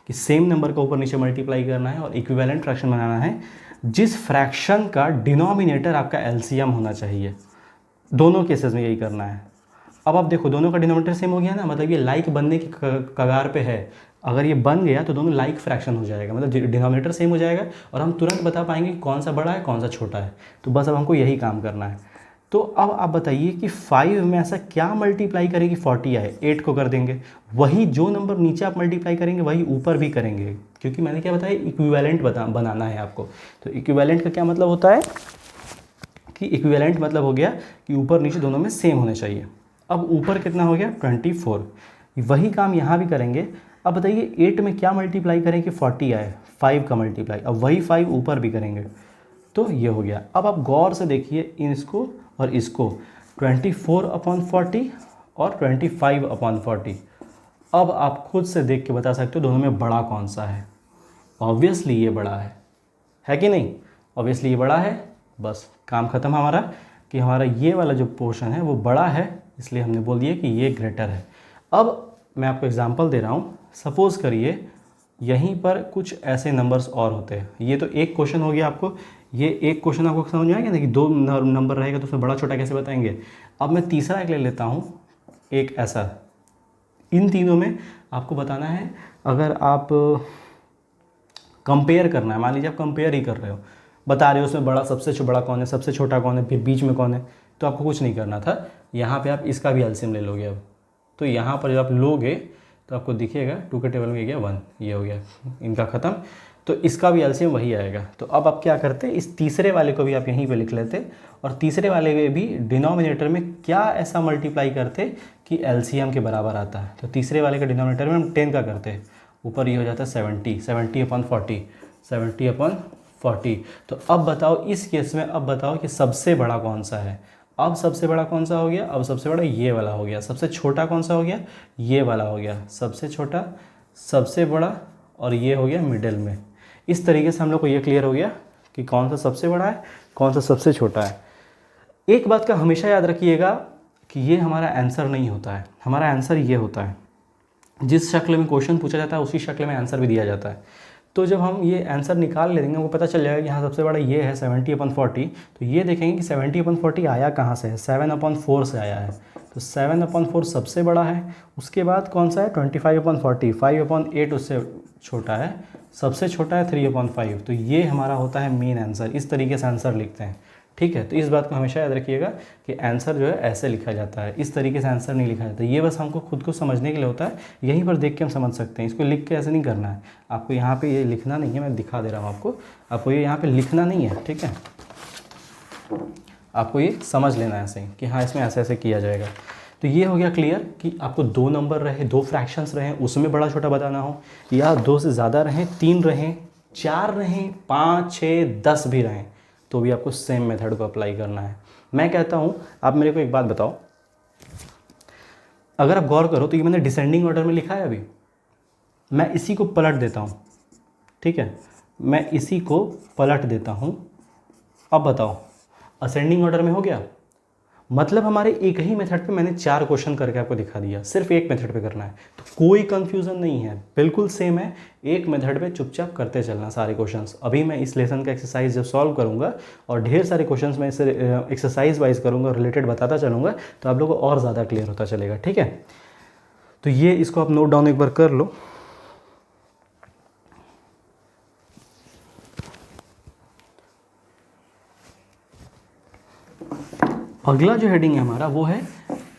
कि सेम नंबर का ऊपर नीचे मल्टीप्लाई करना है और इक्विवेलेंट फ्रैक्शन बनाना है जिस फ्रैक्शन का डिनोमिनेटर आपका एलसीएम होना चाहिए। दोनों केसेस में यही करना है। अब आप देखो दोनों का डिनोमिनेटर सेम हो गया ना, मतलब ये लाइक बनने की कगार पे है। अगर ये बन गया तो दोनों लाइक फ्रैक्शन हो जाएगा, मतलब डिनोमिनेटर सेम हो जाएगा और हम तुरंत बता पाएंगे कि कौन सा बड़ा है कौन सा छोटा है। तो बस अब हमको यही काम करना है। तो अब आप बताइए कि 5 में ऐसा क्या मल्टीप्लाई करें कि 40 आए, 8 को कर देंगे। वही जो नंबर नीचे आप मल्टीप्लाई करेंगे वही ऊपर भी करेंगे, क्योंकि मैंने क्या बताया इक्विवेलेंट बनाना है आपको। तो इक्विवेलेंट का क्या मतलब होता है कि इक्विवेलेंट मतलब हो गया कि ऊपर नीचे दोनों में सेम होने चाहिए। अब ऊपर कितना हो गया 24, वही काम यहाँ भी करेंगे। अब बताइए 8 में क्या मल्टीप्लाई करें कि 40 आए, 5 का मल्टीप्लाई, अब वही 5 ऊपर भी करेंगे तो ये हो गया। अब आप गौर से देखिए इसको और इसको, 24/40 और 25/40। अब आप खुद से देख के बता सकते हो दोनों में बड़ा कौन सा है। ऑब्वियसली ये बड़ा है कि नहीं, ऑब्वियसली ये बड़ा है। बस काम ख़त्म हमारा कि हमारा ये वाला जो पोर्शन है वो बड़ा है, इसलिए हमने बोल दिया कि ये ग्रेटर है। अब मैं आपको एग्जांपल दे रहा हूँ। सपोज़ करिए यहीं पर कुछ ऐसे नंबर्स और होते हैं। ये तो एक क्वेश्चन हो गया आपको, ये एक क्वेश्चन आपको समझ में आ गया ना कि 2 नंबर रहेगा तो उसमें बड़ा छोटा कैसे बताएंगे। अब मैं तीसरा एक ले लेता हूँ, एक ऐसा, इन तीनों में आपको बताना है। अगर आप कंपेयर करना है, मान लीजिए आप कंपेयर ही कर रहे हो, बता रहे हो उसमें बड़ा सबसे बड़ा कौन है, सबसे छोटा कौन है, फिर बीच में कौन है, तो आपको कुछ नहीं करना था। यहाँ पे आप इसका भी एलसीएम ले लोगे। अब तो यहाँ पर जब आप लोगे तो आपको दिखेगा 2 के टेबल में गया 1, ये हो गया इनका ख़त्म। तो इसका भी एलसीएम वही आएगा। तो अब आप क्या करते, इस तीसरे वाले को भी आप यहीं पे लिख लेते और तीसरे वाले में भी डिनोमिनेटर में क्या ऐसा मल्टीप्लाई करते कि एलसीएम के बराबर आता है। तो तीसरे वाले का डिनोमिनेटर में हम 10 का करते, ऊपर ये हो जाता है 70, 70/40, 70/40 40। तो अब बताओ इस केस में, अब बताओ कि सबसे बड़ा कौन सा है। अब सबसे बड़ा कौन सा हो गया, अब सबसे बड़ा ये वाला हो गया। सबसे छोटा कौन सा हो गया, ये वाला हो गया। सबसे छोटा, सबसे बड़ा, और ये हो गया मिडिल में। इस तरीके से हम लोग को ये क्लियर हो गया कि कौन सा सबसे बड़ा है, कौन सा सबसे छोटा है। एक बात का हमेशा याद रखिएगा कि ये हमारा आंसर नहीं होता है, हमारा आंसर ये होता है। जिस शक्ल में क्वेश्चन पूछा जाता है उसी शक्ल में आंसर भी दिया जाता है। तो जब हम ये आंसर निकाल लेंगे, हमको पता चल जाएगा कि हाँ सबसे बड़ा ये है 70/40। तो ये देखेंगे कि 70/40 आया कहाँ से है, 7/4 से आया है। तो 7/4 सबसे बड़ा है। उसके बाद कौन सा है, 25/40, 5/8 उससे छोटा है। सबसे छोटा है 3/5। तो ये हमारा होता है मेन आंसर। इस तरीके से आंसर लिखते हैं, ठीक है। तो इस बात को हमेशा याद रखिएगा कि आंसर जो है ऐसे लिखा जाता है, इस तरीके से आंसर नहीं लिखा जाता। ये बस हमको खुद को समझने के लिए होता है, यहीं पर देख के हम समझ सकते हैं। इसको लिख के ऐसे नहीं करना है आपको, यहाँ पे ये लिखना नहीं है, मैं दिखा दे रहा हूँ आपको ये यहाँ पे लिखना नहीं है, ठीक है। आपको ये समझ लेना है ऐसे ही कि हाँ इसमें ऐसे ऐसे किया जाएगा। तो ये हो गया क्लियर कि आपको 2 नंबर रहे, 2 फ्रैक्शंस रहें, उसमें बड़ा छोटा बताना हो, या 2 से ज़्यादा रहें, 3 रहें, 4 रहें, 5, 6, 10 भी रहें, तो भी आपको सेम मेथड को अप्लाई करना है। मैं कहता हूँ आप मेरे को एक बात बताओ, अगर आप गौर करो तो ये मैंने डिसेंडिंग ऑर्डर में लिखा है अभी। मैं इसी को पलट देता हूँ, ठीक है, मैं इसी को पलट देता हूँ। अब बताओ असेंडिंग ऑर्डर में हो गया। मतलब हमारे एक ही मेथड पे मैंने 4 क्वेश्चन करके आपको दिखा दिया, सिर्फ एक मेथड पे करना है। तो कोई कंफ्यूजन नहीं है, बिल्कुल सेम है। एक मेथड पे चुपचाप करते चलना सारे क्वेश्चंस। अभी मैं इस लेसन का एक्सरसाइज जब सॉल्व करूंगा और ढेर सारे क्वेश्चंस मैं इसे एक्सरसाइज वाइज करूंगा, रिलेटेड बताता चलूँगा, तो आप लोगों को और ज़्यादा क्लियर होता चलेगा, ठीक है। तो ये इसको आप नोट डाउन एक बार कर लो। अगला जो हेडिंग है हमारा वो है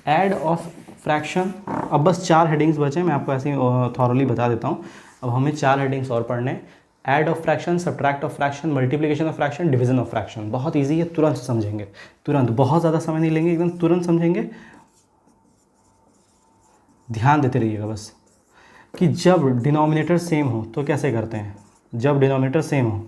ऐड ऑफ फ्रैक्शन। अब बस 4 हेडिंग्स बचे, मैं आपको ऐसे ही थॉरली बता देता हूँ। अब हमें 4 हेडिंग्स और पढ़ने हैं। Add of fraction, subtract of fraction, multiplication of fraction, division of fraction. बहुत ईजी है, तुरंत समझेंगे, तुरंत, बहुत ज़्यादा समय नहीं लेंगे, एकदम तुरंत समझेंगे। ध्यान देते रहिएगा बस कि जब डिनोमिनेटर सेम हो तो कैसे करते हैं। जब डिनोमिनेटर सेम हो,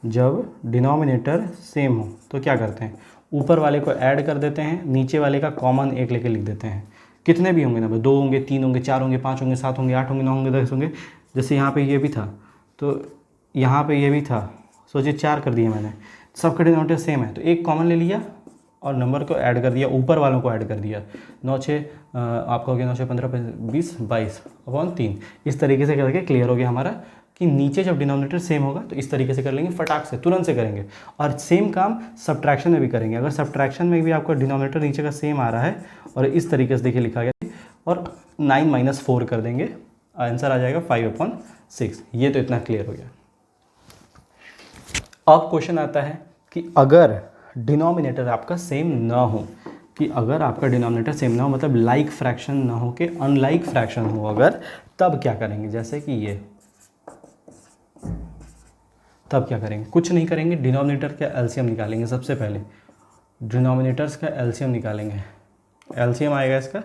जब डिनोमिनेटर सेम हो तो क्या करते हैं, ऊपर वाले को ऐड कर देते हैं, नीचे वाले का कॉमन 1 लेके लिख देते हैं। कितने भी होंगे ना भाई, 2 होंगे, 3 होंगे, 4 होंगे, 5 होंगे, 7 होंगे, 8 होंगे, 9 होंगे, 10 होंगे। जैसे यहाँ पे ये भी था तो यहाँ पे ये भी था, सोचिए 4 कर दिया मैंने, सबका डिनोमिनेटर सेम है तो एक कॉमन ले लिया और नंबर को ऐड कर दिया, ऊपर वालों को ऐड कर दिया। 9 6 आपका हो गया 9 6 15 20 22/3। इस तरीके से करके क्लियर हो गया हमारा कि नीचे जब डिनोमिनेटर सेम होगा तो इस तरीके से कर लेंगे, फटाक से तुरंत से करेंगे। और सेम काम सब्ट्रैक्शन में भी करेंगे। अगर सब्ट्रैक्शन में भी आपका डिनोमिनेटर नीचे का सेम आ रहा है और इस तरीके से देखिए लिखा गया और 9 - 4 कर देंगे, आंसर आ जाएगा 5/6। ये तो इतना क्लियर हो गया। अब क्वेश्चन आता है कि अगर डिनोमिनेटर आपका सेम ना हो, कि अगर आपका डिनोमिनेटर सेम ना हो मतलब लाइक फ्रैक्शन ना हो कि अनलाइक फ्रैक्शन हो अगर, तब क्या करेंगे। जैसे कि ये, तब क्या करेंगे, कुछ नहीं करेंगे, डिनोमिनेटर का एलसीएम निकालेंगे। सबसे पहले डिनोमिनेटर्स का एलसीएम निकालेंगे। एलसीएम आएगा इसका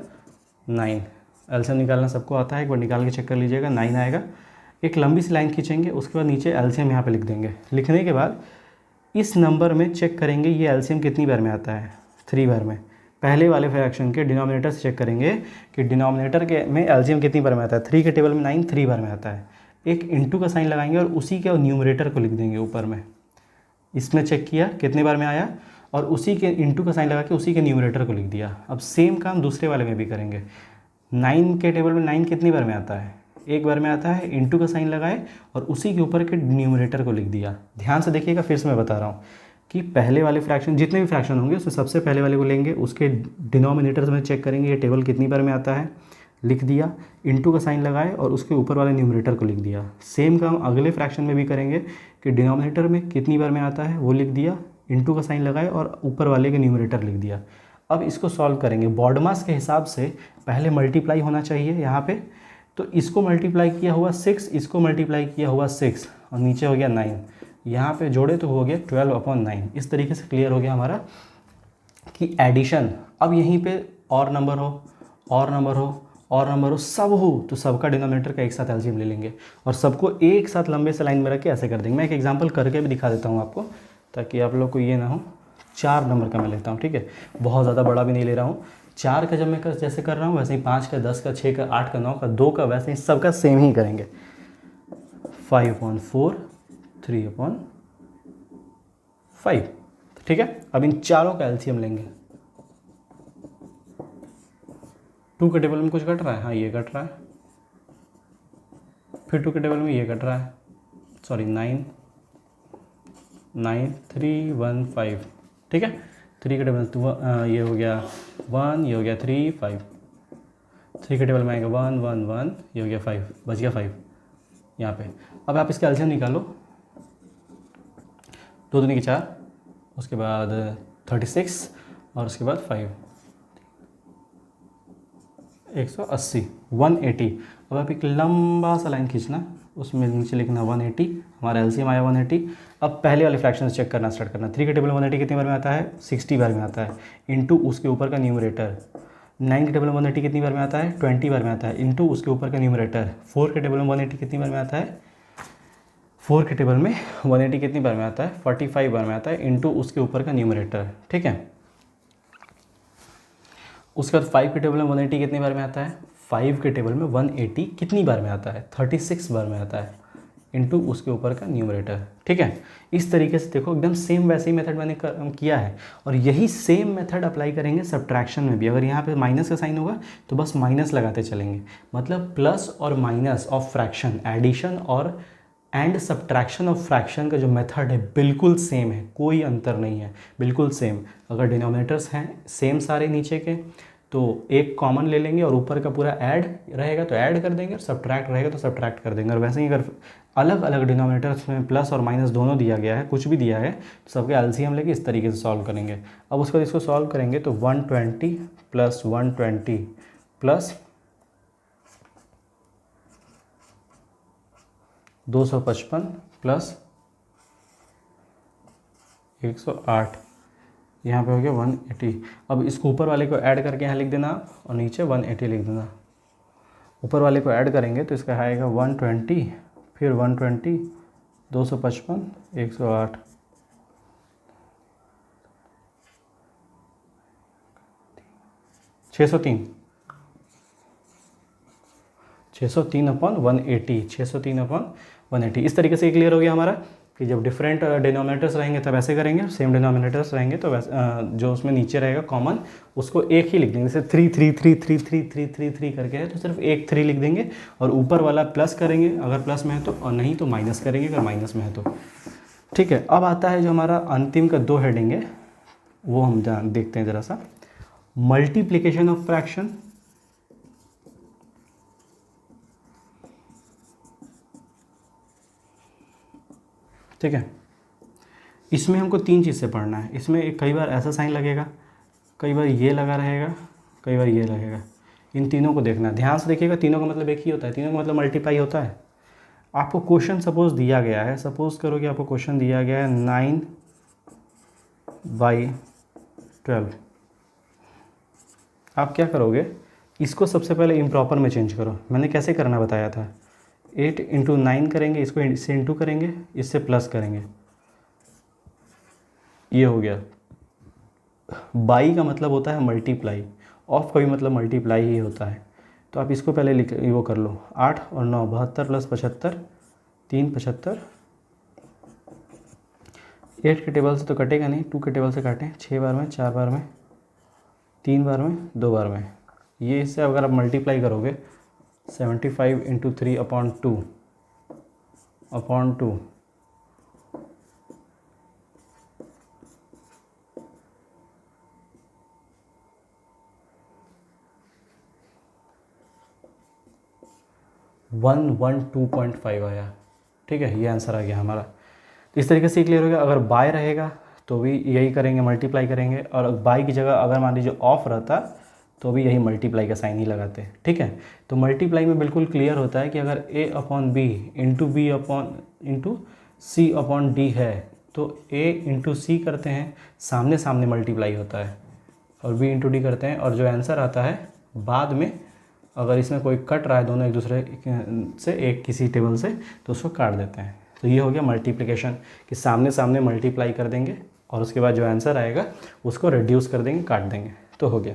9। एलसीएम निकालना सबको आता है, एक बार निकाल के चेक कर लीजिएगा, 9 आएगा। एक लंबी सी लाइन खींचेंगे, उसके बाद नीचे एलसीएम यहाँ पे लिख देंगे। लिखने के बाद इस नंबर में चेक करेंगे ये एलसीएम कितनी बार में आता है, 3 बार में। पहले वाले फ्रैक्शन के डिनोमिनेटर से चेक करेंगे कि डिनोमिनेटर के में एलसीएम कितनी बार में आता है। 3 के टेबल में 9 3 बार में आता है। एक इंटू का साइन लगाएंगे और उसी के न्यूमरेटर को लिख देंगे ऊपर में। इसमें चेक किया कितने बार में आया और उसी के इंटू का साइन लगा के उसी के न्यूमरेटर को लिख दिया। अब सेम काम दूसरे वाले में भी करेंगे। 9 के टेबल में 9 कितनी बार में आता है, 1 बार में आता है। इंटू का साइन लगाए और उसी के ऊपर के न्यूमरेटर को लिख दिया। ध्यान से देखिएगा, फिर से मैं बता रहा हूँ कि पहले वाले फ्रैक्शन जितने भी फ्रैक्शन होंगे उसमें सबसे पहले वाले को लेंगे, उसके डिनोमिनेटर्स में चेक करेंगे ये टेबल कितनी बार में आता है, लिख दिया। इंटू का साइन लगाए और उसके ऊपर वाले न्यूमरेटर को लिख दिया। सेम काम अगले फ्रैक्शन में भी करेंगे कि डिनोमिनेटर में कितनी बार में आता है वो लिख दिया, इंटू का साइन लगाए और ऊपर वाले के न्यूमरेटर लिख दिया। अब इसको सॉल्व करेंगे। बॉडमास के हिसाब से पहले मल्टीप्लाई होना चाहिए यहाँ पे, तो इसको मल्टीप्लाई किया हुआ 6, इसको मल्टीप्लाई किया हुआ 6 और नीचे हो गया 9। यहाँ पे जोड़े तो हो गया 12/9। इस तरीके से क्लियर हो गया हमारा कि एडिशन। अब यहीं पे और नंबर हो और नंबर हो और नंबर हो सब हो तो सबका डिनोमिनेटर का एक साथ एलसीएम ले लेंगे और सबको एक साथ लंबे से लाइन में रख के ऐसे कर देंगे। मैं एक एग्जांपल करके भी दिखा देता हूँ आपको ताकि आप लोग को ये ना हो। 4 नंबर का मैं लेता हूँ, ठीक है, बहुत ज़्यादा बड़ा भी नहीं ले रहा हूँ। 4 का जब मैं जैसे कर रहा हूँ वैसे ही 5 का, 10 का, 6 का, 8 का, 9 का, 2 का, वैसे ही सबका सेम ही करेंगे। 5/4 3/5, ठीक है। अब इन चारों का एलसीएम लेंगे। 2 के टेबल में कुछ घट रहा है, हाँ ये घट रहा है, फिर 2 के टेबल में ये घट रहा है, सॉरी 9 3 1 5, ठीक है। 3 के टेबल में ये हो गया 1, ये हो गया 3 5, 3 के टेबल में आएगा 1 1 1, ये हो गया 5, बच गया 5 यहाँ पे। अब आप इसका एलसीएम निकालो, 2 दूनी की 4, उसके बाद 36 और उसके बाद 5, 180 180। अब आप एक लंबा सा लाइन खींचना, उसमें नीचे लिखना 180, हमारा एलसीएम आया 180। अब पहले वाले फ्रैक्शन चेक करना स्टार्ट करना। 3 के टेबल में 180 कितनी बार में आता है, 60 बार में आता है, इंटू उसके ऊपर का न्यूमरेटर। 9 के टेबल में 180 कितनी बार में आता है, 20 बार में आता है, इंटू उसके ऊपर का न्यूमरेटर। 4 के टेबल में 180 कितनी बार में आता है, 4 के टेबल में 180 कितनी बार में आता है, 45 बार में आता है, इंटू उसके ऊपर का न्यूमरेटर, ठीक है। उसके बाद 5 के टेबल में 180 कितनी बार में आता है, 5 के टेबल में 180 कितनी बार में आता है, 36 बार में आता है, इंटू उसके ऊपर का न्यूमरेटर, ठीक है। इस तरीके से देखो एकदम सेम वैसे ही मेथड मैंने किया है और यही सेम मेथड अप्लाई करेंगे सब्ट्रैक्शन में भी। अगर यहाँ पे माइनस का साइन होगा तो बस माइनस लगाते चलेंगे, मतलब प्लस और माइनस ऑफ फ्रैक्शन, एडिशन और एंड सब्ट्रैक्शन ऑफ फ्रैक्शन का जो मेथड है बिल्कुल सेम है, कोई अंतर नहीं है, बिल्कुल सेम। अगर डिनोमिनेटर्स हैं सेम सारे नीचे के तो एक कॉमन ले लेंगे और ऊपर का पूरा ऐड रहेगा तो ऐड कर देंगे और सब्ट्रैक्ट रहेगा तो सब्ट्रैक्ट कर देंगे। और वैसे ही अगर अलग अलग डिनोमिनेटर्स में प्लस और माइनस दोनों दिया गया है, कुछ भी दिया है, तो सबके एलसीएम लेके इस तरीके से सॉल्व करेंगे। अब उसके बाद इसको सॉल्व करेंगे तो 120 प्लस 120 प्लस 255 प्लस 108, यहाँ पे हो गया 180। अब इसको ऊपर वाले को ऐड करके यहाँ लिख देना और नीचे 180 लिख देना। ऊपर वाले को ऐड करेंगे तो इसका आएगा 120, फिर 120, 255, 108, छः सौ तीन अपॉन 180, 603/180। इस तरीके से क्लियर हो गया हमारा कि जब डिफरेंट डिनोमिनेटर्स रहेंगे तब ऐसे करेंगे, सेम डिनोमिनेटर्स रहेंगे तो वैसे जो उसमें नीचे रहेगा कॉमन उसको एक ही लिख देंगे। जैसे 3 3 3 3 3 3 3 3 करके है तो सिर्फ एक 3 लिख देंगे और ऊपर वाला प्लस करेंगे अगर प्लस में है तो, और नहीं तो माइनस करेंगे अगर माइनस में है तो, ठीक है। अब आता है जो हमारा अंतिम का 2 हेडिंग है वो हम देखते हैं ज़रा सा। मल्टीप्लिकेशन ऑफ फ्रैक्शन, ठीक है। इसमें हमको 3 चीज़ से पढ़ना है। इसमें कई बार ऐसा साइन लगेगा, कई बार ये लगा रहेगा, कई बार ये लगेगा। इन तीनों को देखना है, ध्यान से देखिएगा। तीनों का मतलब एक ही होता है, तीनों का मतलब मल्टीप्लाई होता है। आपको क्वेश्चन सपोज दिया गया है, सपोज करो कि आपको क्वेश्चन दिया गया है 9/12। आप क्या करोगे, इसको सबसे पहले इम्प्रॉपर में चेंज करो। मैंने कैसे करना बताया था, 8 × 9 करेंगे, इसको इससे इंटू करेंगे, इससे प्लस करेंगे, ये हो गया। बाई का मतलब होता है मल्टीप्लाई, ऑफ का भी मतलब मल्टीप्लाई ही होता है। तो आप इसको पहले लिख वो कर लो, 8 और 9 72 प्लस 75 3 75। 8 के टेबल से तो कटेगा नहीं, 2 के टेबल से काटें, 6 बार में, 4 बार में, 3 बार में, 2 बार में। ये इससे अगर आप मल्टीप्लाई करोगे 75 × 3/2 112.5 आया, ठीक है। ये आंसर आ गया हमारा। तो इस तरीके से क्लियर हो गया। अगर बाय रहेगा तो भी यही करेंगे, मल्टीप्लाई करेंगे, और बाय की जगह अगर मान लीजिए ऑफ रहता तो भी यही मल्टीप्लाई का साइन ही लगाते, ठीक है। तो मल्टीप्लाई में बिल्कुल क्लियर होता है कि अगर A/B इंटू C/D है तो A/C करते हैं, सामने सामने मल्टीप्लाई होता है, और B × D करते हैं, और जो आंसर आता है बाद में अगर इसमें कोई कट रहा है दोनों एक दूसरे से, एक किसी टेबल से, तो उसको काट देते हैं। तो ये हो गया मल्टीप्लिकेशन, कि सामने सामने मल्टीप्लाई कर देंगे और उसके बाद जो आंसर आएगा उसको रिड्यूस कर देंगे, काट देंगे, तो हो गया।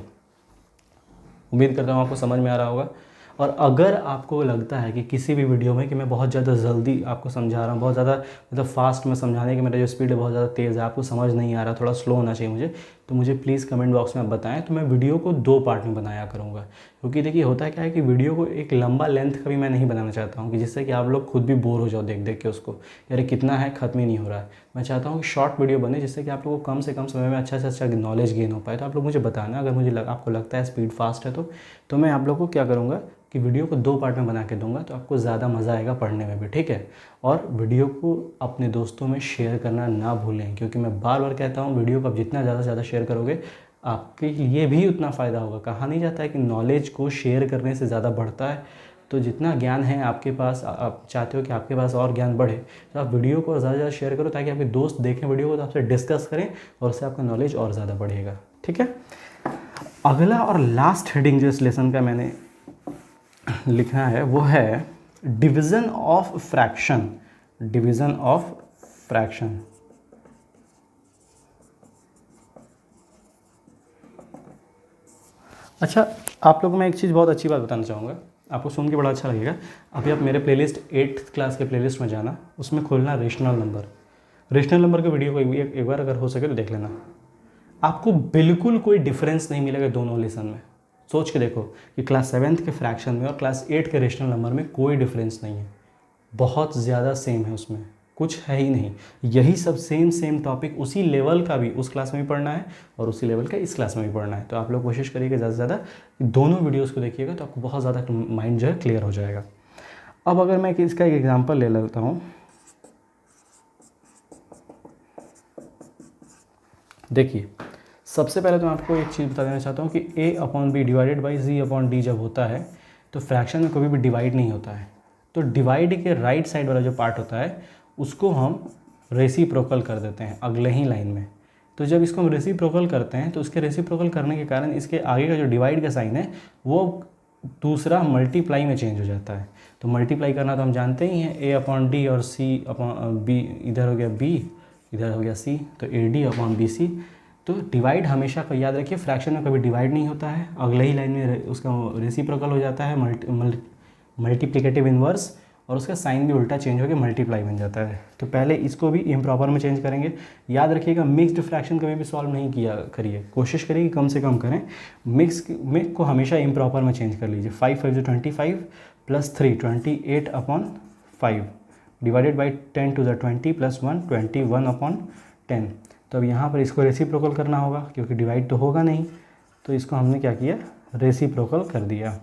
उम्मीद करता हूँ आपको समझ में आ रहा होगा। और अगर आपको लगता है कि किसी भी वीडियो में कि मैं बहुत ज़्यादा जल्दी आपको समझा रहा हूँ, बहुत ज़्यादा मतलब फास्ट में समझाने की मेरा जो स्पीड है बहुत ज़्यादा तेज़ है, आपको समझ नहीं आ रहा, थोड़ा स्लो होना चाहिए मुझे, तो मुझे प्लीज़ कमेंट बॉक्स में आप बताएं, तो मैं वीडियो को 2 पार्ट में बनाया करूँगा। क्योंकि देखिए होता है क्या है कि वीडियो को एक लंबा लेंथ का भी मैं नहीं बनाना चाहता हूँ कि जिससे कि आप लोग खुद भी बोर हो जाओ देख देख के उसको, यार कितना है, ख़त्म ही नहीं हो रहा है। मैं चाहता हूँ कि शॉर्ट वीडियो बने जिससे कि आप लोगों को कम से कम समय में अच्छा से अच्छा नॉलेज गेन हो पाए। तो आप लोग मुझे बताना, अगर मुझे आपको लगता है स्पीड फास्ट है तो मैं आप लोग को क्या करूँगा कि वीडियो को 2 पार्ट में बना के दूंगा, तो आपको ज़्यादा मज़ा आएगा पढ़ने में भी, ठीक है। और वीडियो को अपने दोस्तों में शेयर करना ना भूलें, क्योंकि मैं बार बार कहता हूँ वीडियो को आप जितना ज़्यादा से ज़्यादा शेयर करोगे आपके लिए भी उतना फ़ायदा होगा। कहा नहीं जाता है कि नॉलेज को शेयर करने से ज़्यादा बढ़ता है। तो जितना ज्ञान है आपके पास, आप चाहते हो कि आपके पास और ज्ञान बढ़े, तो आप वीडियो को ज़्यादा से ज़्यादा शेयर करो ताकि आपके दोस्त देखें वीडियो को, तो आपसे डिस्कस करें और उससे आपका नॉलेज और ज़्यादा बढ़ेगा, ठीक है। अगला और लास्ट हेडिंग जो इस लेसन का मैंने लिखना है वो है division of fraction. Division of fraction. अच्छा, आप लोगों को मैं एक चीज़ बहुत अच्छी बात बताना चाहूँगा, आपको सुन के बड़ा अच्छा लगेगा। अभी आप मेरे प्लेलिस्ट 8th क्लास के प्लेलिस्ट में जाना, उसमें खोलना रेशनल नंबर। रेशनल नंबर के वीडियो को एक बार अगर हो सके तो देख लेना। आपको बिल्कुल कोई डिफरेंस नहीं मिलेगा दोनों लेसन में। सोच के देखो कि क्लास 7th के फ्रैक्शन में और क्लास 8 के रेशनल नंबर में कोई डिफरेंस नहीं है, बहुत ज़्यादा सेम है, उसमें कुछ है ही नहीं। यही सब सेम टॉपिक उसी लेवल का भी उस क्लास में भी पढ़ना है और उसी लेवल का इस क्लास में भी पढ़ना है। तो आप लोग कोशिश करिएगा ज़्यादा से ज़्यादा दोनों वीडियोज़ को देखिएगा, तो आपको बहुत ज़्यादा माइंड जो है क्लियर हो जाएगा। अब अगर मैं इसका एक एग्जाम्पल ले लेता हूँ, देखिए सबसे पहले तो मैं आपको एक चीज़ बता देना चाहता हूँ कि a/b डिवाइडेड बाई z/d जब होता है तो फ्रैक्शन में कभी भी डिवाइड नहीं होता है। तो डिवाइड के राइट साइड वाला जो पार्ट होता है उसको हम रेसिप्रोकल कर देते हैं अगले ही लाइन में। तो जब इसको हम रेसिप्रोकल करते हैं तो उसके रेसिप्रोकल करने के कारण इसके आगे का जो डिवाइड का साइन है वो दूसरा मल्टीप्लाई में चेंज हो जाता है। तो मल्टीप्लाई करना तो हम जानते ही हैं, a/d और c/b, इधर हो गया b, इधर हो गया c, तो ad/bc। तो डिवाइड हमेशा को याद रखिए, फ्रैक्शन में कभी डिवाइड नहीं होता है, अगले ही लाइन में उसका रेसिप्रोकल हो जाता है, मल्टीप्लिकेटिव इन्वर्स, और उसका साइन भी उल्टा चेंज होकर मल्टीप्लाई बन जाता है। तो पहले इसको भी इम्प्रॉपर में चेंज करेंगे। याद रखिएगा मिक्स्ड फ्रैक्शन कभी भी सॉल्व नहीं किया करिए, कोशिश करिए कि कम से कम करें। मिक्स को हमेशा इम्प्रॉपर में चेंज कर लीजिए। 5 5 25 plus 3 28/5 divided by 10 to the 20 plus 1 21/10। तो अब यहाँ पर इसको रेसिप्रोकल करना होगा क्योंकि डिवाइड तो होगा नहीं, तो इसको हमने क्या किया, रेसिप्रोकल कर दिया।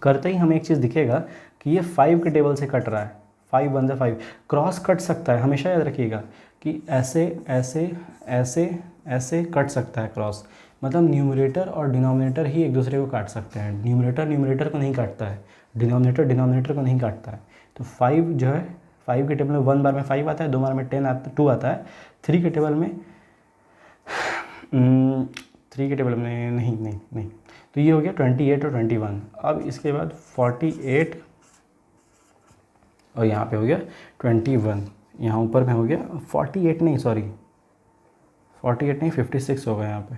करते ही हमें एक चीज़ दिखेगा कि ये 5 के टेबल से कट रहा है, 5 1 जा 5। क्रॉस कट सकता है, हमेशा याद रखिएगा कि ऐसे ऐसे ऐसे ऐसे कट सकता है क्रॉस, मतलब न्यूमरेटर और डिनोमिनेटर ही एक दूसरे को काट सकते हैं। न्यूमरेटर न्यूमरेटर को नहीं काटता है, डिनोमिनेटर डिनोमिनेटर को नहीं काटता है। तो 5 जो है 5 के टेबल में 1 बार में 5 आता है, 2 बार में 2 आता है। 3 के टेबल में 3 के टेबल में नहीं। तो ये हो गया 28 और 21। अब इसके बाद 48 और यहाँ पे हो गया 21, यहाँ ऊपर में हो गया 48 नहीं, सॉरी 48 नहीं 56 होगा, यहाँ पे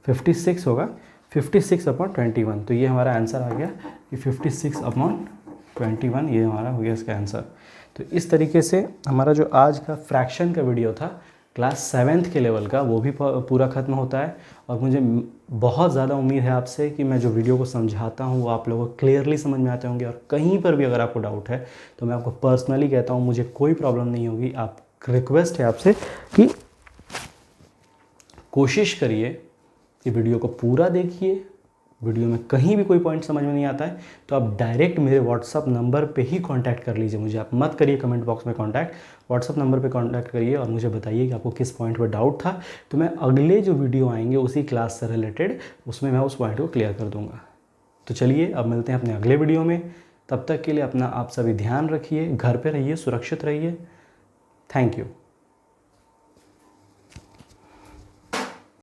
56 होगा, 56/21। तो ये हमारा आंसर आ गया कि 56/21, ये हमारा हो गया इसका आंसर। तो इस तरीके से हमारा जो आज का फ्रैक्शन का वीडियो था क्लास 7th के लेवल का, वो भी पूरा ख़त्म होता है। और मुझे बहुत ज़्यादा उम्मीद है आपसे कि मैं जो वीडियो को समझाता हूँ वो आप लोगों को क्लियरली समझ में आते होंगे। और कहीं पर भी अगर आपको डाउट है तो मैं आपको पर्सनली कहता हूँ, मुझे कोई प्रॉब्लम नहीं होगी। आप रिक्वेस्ट है आपसे कि कोशिश करिए कि वीडियो को पूरा देखिए। वीडियो में कहीं भी कोई पॉइंट समझ में नहीं आता है तो आप डायरेक्ट मेरे व्हाट्सअप नंबर पे ही कांटेक्ट कर लीजिए मुझे। आप मत करिए कमेंट बॉक्स में कांटेक्ट, व्हाट्सअप नंबर पे कांटेक्ट करिए और मुझे बताइए कि आपको किस पॉइंट पर डाउट था। तो मैं अगले जो वीडियो आएंगे उसी क्लास से रिलेटेड, उसमें मैं उस पॉइंट को क्लियर कर दूँगा। तो चलिए अब मिलते हैं अपने अगले वीडियो में। तब तक के लिए अपना आप सभी ध्यान रखिए, घर पर रहिए, सुरक्षित रहिए। Thank you.